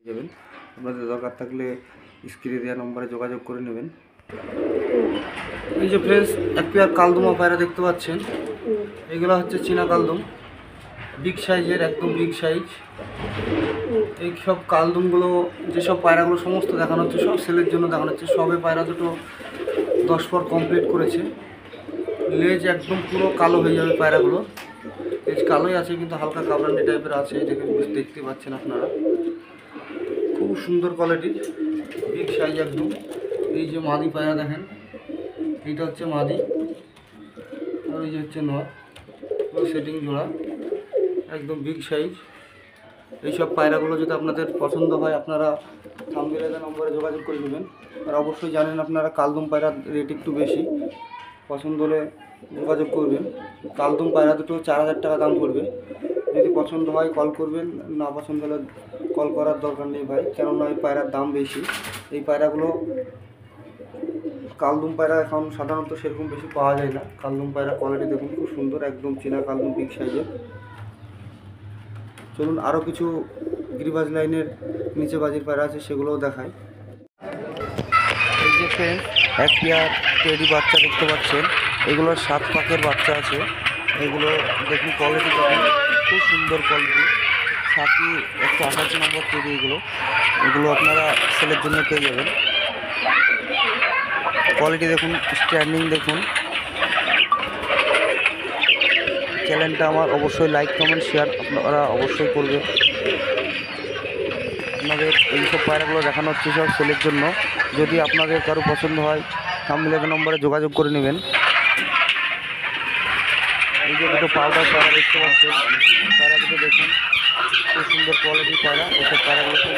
যাবেন। আপনাদের দরকার থাকলে স্ক্রিনে দেওয়া নম্বরে যোগাযোগ করে নেবেন। এই যে ফ্রেন্ডস, এক পেয়ার কালদুমা পায়রা দেখতে পাচ্ছেন। এগুলো হচ্ছে চীনা কালদুম, বিগ সাইজের, একদম বিগ সাইজ। এই সব কালদুমগুলো, যেসব পায়রাগুলো সমস্ত দেখানো হচ্ছে সব সেলের জন্য দেখানো হচ্ছে। সবে পায়রা দুটো 10 পর কমপ্লিট করেছে। লেজ একদম পুরো কালো হয়ে যাবে পায়রাগুলো। লেজ কালোই আছে কিন্তু হালকা কাবরানি টাইপের আছে, দেখে দেখতে পাচ্ছেন আপনারা। খুব সুন্দর কোয়ালিটির, বিগ সাইজ একদম। এই যে মাদি পায়রা দেখেন, এইটা হচ্ছে মাদি, আর এই যে হচ্ছে নর, পুরো সেটিং জোড়া, একদম বিগ সাইজ। এইসব পায়রাগুলো যদি আপনাদের পছন্দ হয় আপনারা থাম্বনেলের নম্বরে যোগাযোগ করে নেবেন। আর অবশ্যই জানেন আপনারা কালদুম পায়রার রেট একটু বেশি, পছন্দ হলে যোগাযোগ করবেন। কালদুম পায়রা দুটো 4000 টাকা দাম পড়বে। যদি পছন্দ হয় কল করবেন, না পছন্দ হলে কল করার দরকার নেই ভাই, কেননা এই পায়রার দাম বেশি। এই পায়রাগুলো কালদুম পায়রা এখন সাধারণত সেরকম বেশি পাওয়া যায় না। কালদুম পায়রা কোয়ালিটি দেখুন খুব সুন্দর, একদম চীনা কালদুম বিগ সাইজের। চলুন আরও কিছু গিরিবাজ লাইনের নিচে বাজির পায়রা আছে, সেগুলোও দেখায়। এই যে ফ্রেন্ড, এক পেয়ার টেডি বাচ্চা দেখতে পাচ্ছেন। এগুলোর 7 পাকের বাচ্চা আছে। এগুলো দেখুন কোয়ালিটি দেখুন, খুব সুন্দর কোয়ালিটি। 188 নম্বর টেডি এগুলো। এগুলো আপনারা সেলের জন্য পেয়ে যাবেন। কোয়ালিটি দেখুন, স্ট্যান্ডিং দেখুন। চ্যানেলটা আমার অবশ্যই লাইক কমেন্ট শেয়ার আপনারা অবশ্যই করবেন। আপনাদের এইসব পায়রাগুলো দেখানো হচ্ছে সব সেলের জন্য। যদি আপনাদের কারো পছন্দ হয় থাম্বনেলের নম্বরে যোগাযোগ করে নেবেন। এই যে দুটো পাউডার পায়রা দেখতে পাচ্ছেন, পায়রা দুটো দেখুন, খুব সুন্দর কোয়ালিটির পায়রা। এইসব পায়রাগুলো সব